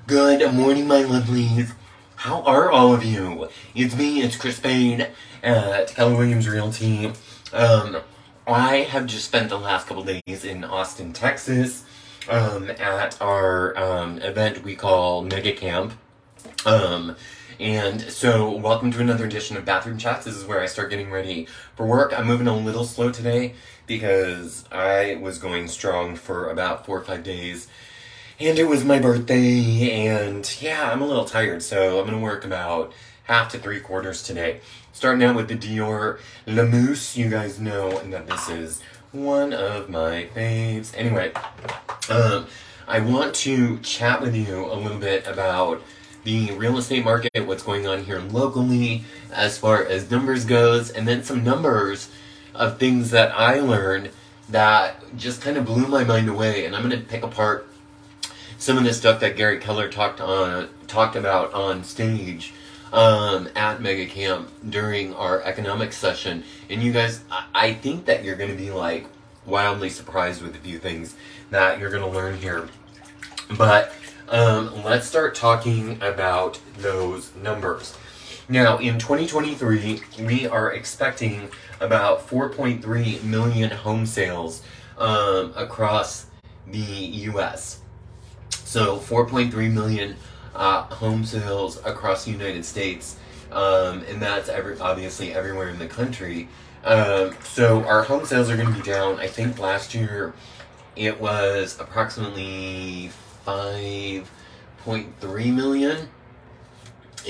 Good morning, my lovelies. How are all of you? It's me, it's Chris Payne at Keller Williams Realty. I have just spent the last couple days in Austin, Texas, at our event we call Mega Camp. And so, welcome to another edition of Bathroom Chats. This is where I start getting ready for work. I'm moving a little slow today because I was going strong for about 4 or 5 days. And it was my birthday, and yeah, I'm a little tired, so I'm going to work about half to 3/4 today. Starting out with the Dior La Mousse. You guys know that this is one of my faves. Anyway, I want to chat with you a little bit about the real estate market, what's going on here locally as far as numbers goes, and then some numbers of things that I learned that just kind of blew my mind away. And I'm going to pick apart some of the stuff that Gary Keller talked about on stage at Mega Camp during our economics session. And you guys, I think that you're going to be like wildly surprised with a few things that you're going to learn here. But let's start talking about those numbers. Now, in 2023, we are expecting about 4.3 million home sales across the U.S. So 4.3 million home sales across the United States, and that's obviously everywhere in the country. So our home sales are going to be down. I think last year it was approximately 5.3 million,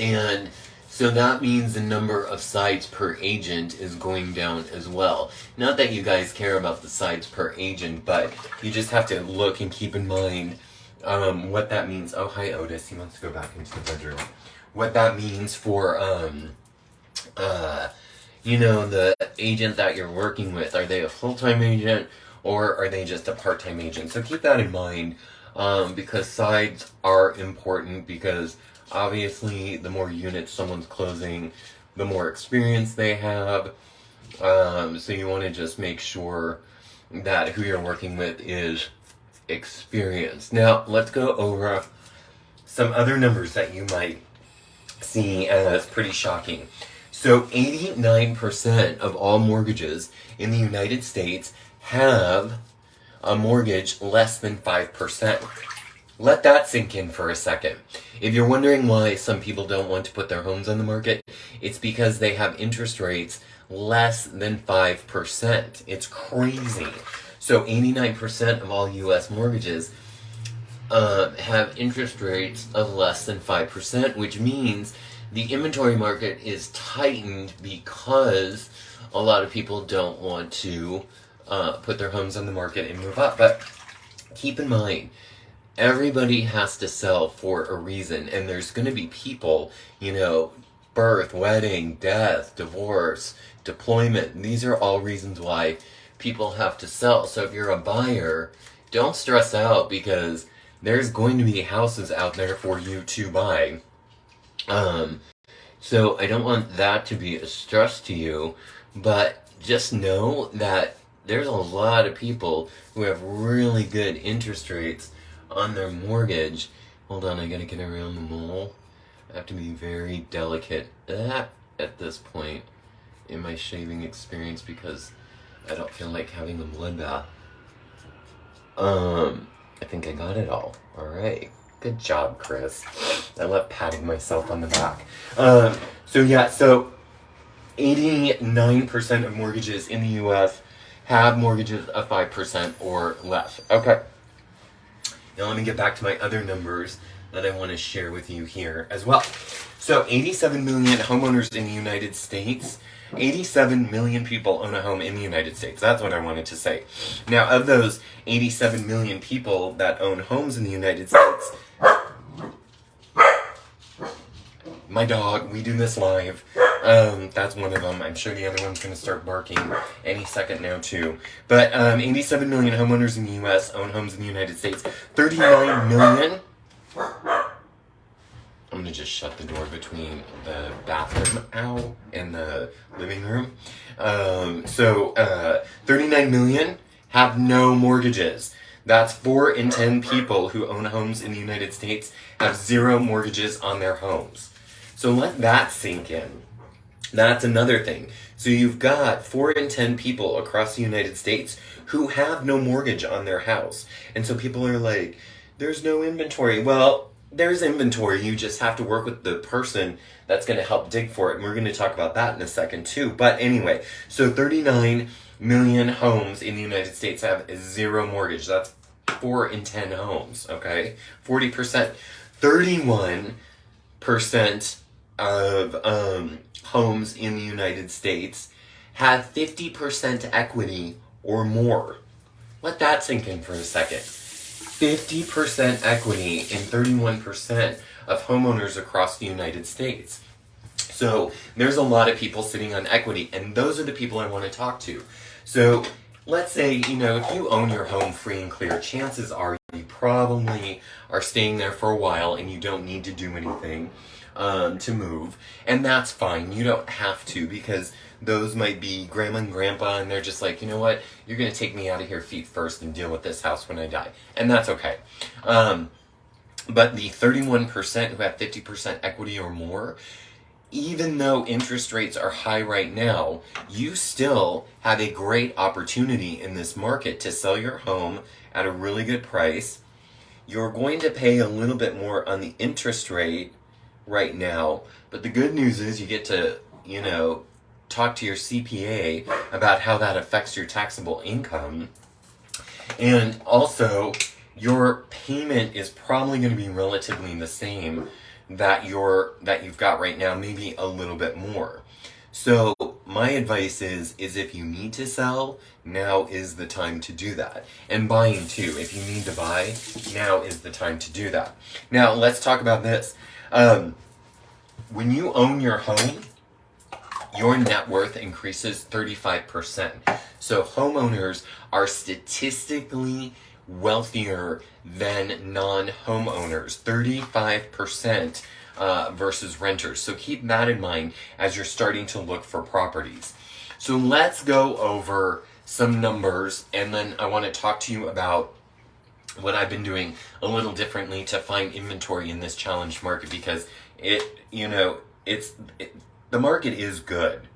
and so that means the number of sites per agent is going down as well. Not that you guys care about the sites per agent, but you just have to look and keep in mind what that means. Oh, hi Otis, he wants to go back into the bedroom. What that means for, the agent that you're working with. Are they a full-time agent or are they just a part-time agent? So keep that in mind, because sides are important, because obviously the more units someone's closing, the more experience they have. So you want to just make sure that who you're working with is experience. Now, let's go over some other numbers that you might see as pretty shocking. So 89% of all mortgages in the United States have a mortgage less than 5%. Let that sink in for a second. If you're wondering why some people don't want to put their homes on the market, it's because they have interest rates less than 5%. It's crazy. So 89% of all U.S. mortgages have interest rates of less than 5%, which means the inventory market is tightened because a lot of people don't want to put their homes on the market and move up. But keep in mind, everybody has to sell for a reason, and there's going to be people, birth, wedding, death, divorce, deployment. These are all reasons why people have to sell. So if you're a buyer, don't stress out, because there's going to be houses out there for you to buy. So I don't want that to be a stress to you, but just know that there's a lot of people who have really good interest rates on their mortgage. Hold on, I gotta get around the mole. I have to be very delicate at this point in my shaving experience, because I don't feel like having a bloodbath. I think I got it all. Alright. Good job, Chris. I love patting myself on the back. So 89% of mortgages in the U.S. have mortgages of 5% or less. Okay. Now let me get back to my other numbers that I want to share with you here as well. So 87 million homeowners in the United States. 87 million people own a home in the United States. That's what I wanted to say. Now, of those 87 million people that own homes in the United States, my dog, we do this live. That's one of them. I'm sure the other one's going to start barking any second now too. But 87 million homeowners in the U.S. own homes in the United States. 39 million. I'm going to just shut the door between the bathroom, and the living room. 39 million have no mortgages. That's 4 in 10 people who own homes in the United States have 0 mortgages on their homes. So let that sink in. That's another thing. So you've got 4 in 10 people across the United States who have no mortgage on their house. And so people are like, there's no inventory. Well, there's inventory. You just have to work with the person that's going to help dig for it. And we're going to talk about that in a second too. But anyway, so 39 million homes in the United States have 0 mortgage. That's 4 in 10 homes, okay? 40%. 31% of homes in the United States have 50% equity or more. Let that sink in for a second. 50% equity in 31% of homeowners across the United States. So there's a lot of people sitting on equity, and those are the people I want to talk to. So let's say, if you own your home free and clear, chances are you probably are staying there for a while and you don't need to do anything to move, and that's fine. You don't have to, because those might be grandma and grandpa, and they're just like, you know what, you're going to take me out of here feet first and deal with this house when I die, and that's okay. But the 31% who have 50% equity or more, even though interest rates are high right now, you still have a great opportunity in this market to sell your home at a really good price. You're going to pay a little bit more on the interest rate right now, but the good news is you get to, talk to your CPA about how that affects your taxable income. And also, your payment is probably going to be relatively the same that you've got right now, maybe a little bit more. So my advice is if you need to sell, now is the time to do that. And buying too. If you need to buy, now is the time to do that. Now let's talk about this. When you own your home, your net worth increases 35%. So homeowners are statistically wealthier than non-homeowners, 35% versus renters. So keep that in mind as you're starting to look for properties. So let's go over some numbers, and then I want to talk to you about what I've been doing a little differently to find inventory in this challenged market, because the market is good,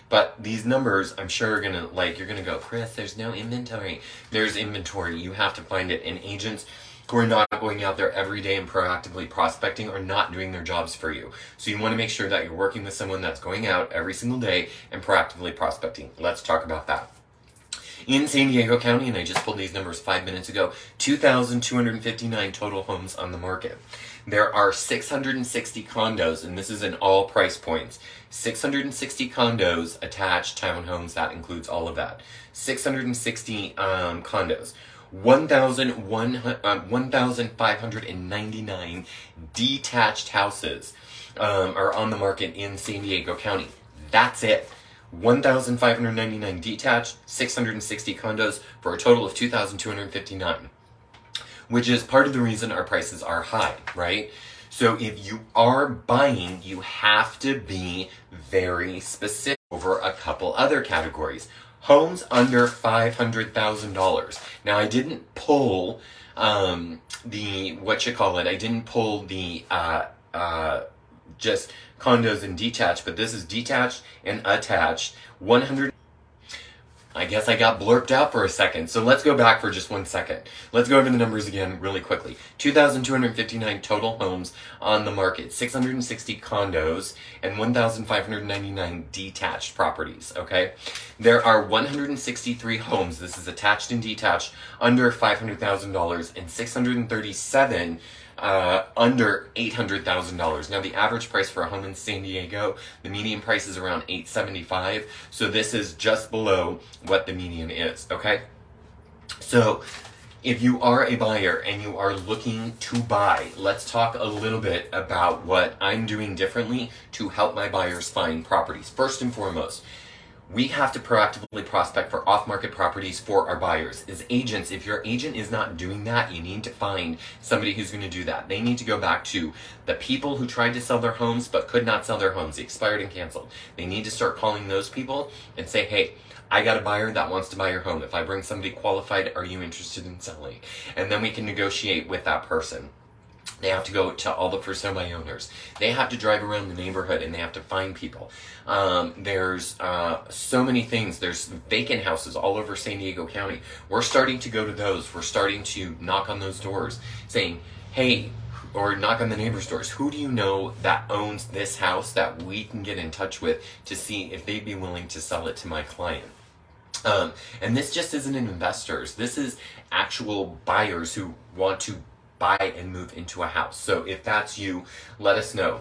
but these numbers, I'm sure are gonna, you're gonna go, Chris, there's no inventory. There's inventory. You have to find it. And agents who are not going out there every day and proactively prospecting are not doing their jobs for you. So you want to make sure that you're working with someone that's going out every single day and proactively prospecting. Let's talk about that. In San Diego County, and I just pulled these numbers 5 minutes ago, 2,259 total homes on the market. There are 660 condos, and this is in all price points. 660 condos, attached townhomes, that includes all of that. 660 condos. 1,599 detached houses are on the market in San Diego County. That's it. 1,599 detached, 660 condos, for a total of 2,259. Which is part of the reason our prices are high, right? So if you are buying, you have to be very specific over a couple other categories. Homes under $500,000. Now, I didn't pull I didn't pull the just condos and detached, but this is detached and attached. I guess I got blurped out for a second, so let's go back for just 1 second. Let's go over the numbers again really quickly. 2,259 total homes on the market, 660 condos, and 1,599 detached properties, okay? There are 163 homes, this is attached and detached, under $500,000, and 637 under $800,000. Now, the average price for a home in San Diego, the median price is around $875. So this is just below what the median is, okay? So if you are a buyer and you are looking to buy, let's talk a little bit about what I'm doing differently to help my buyers find properties. First and foremost, we have to proactively prospect for off-market properties for our buyers. As agents, if your agent is not doing that, you need to find somebody who's going to do that. They need to go back to the people who tried to sell their homes but could not sell their homes. They expired and canceled. They need to start calling those people and say, hey, I got a buyer that wants to buy your home. If I bring somebody qualified, are you interested in selling? And then we can negotiate with that person. They have to go to all the first home buy owners. They have to drive around the neighborhood and they have to find people. There's so many things. There's vacant houses all over San Diego County. We're starting to go to those. We're starting to knock on those doors saying, hey, or knock on the neighbors' doors. Who do you know that owns this house that we can get in touch with to see if they'd be willing to sell it to my client? And this just isn't investors. This is actual buyers who want to buy and move into a house. So if that's you, let us know.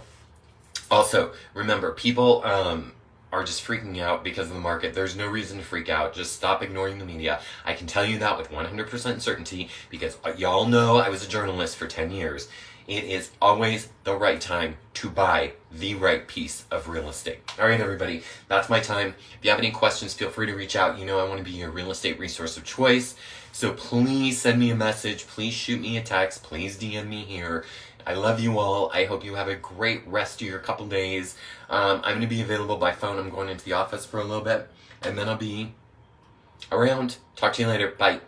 Also, remember, people are just freaking out because of the market. There's no reason to freak out. Just stop ignoring the media. I can tell you that with 100% certainty because y'all know I was a journalist for 10 years. It is always the right time to buy the right piece of real estate. All right, everybody, that's my time. If you have any questions, feel free to reach out. You know I want to be your real estate resource of choice. So please send me a message. Please shoot me a text. Please DM me here. I love you all. I hope you have a great rest of your couple days. I'm going to be available by phone. I'm going into the office for a little bit, and then I'll be around. Talk to you later. Bye.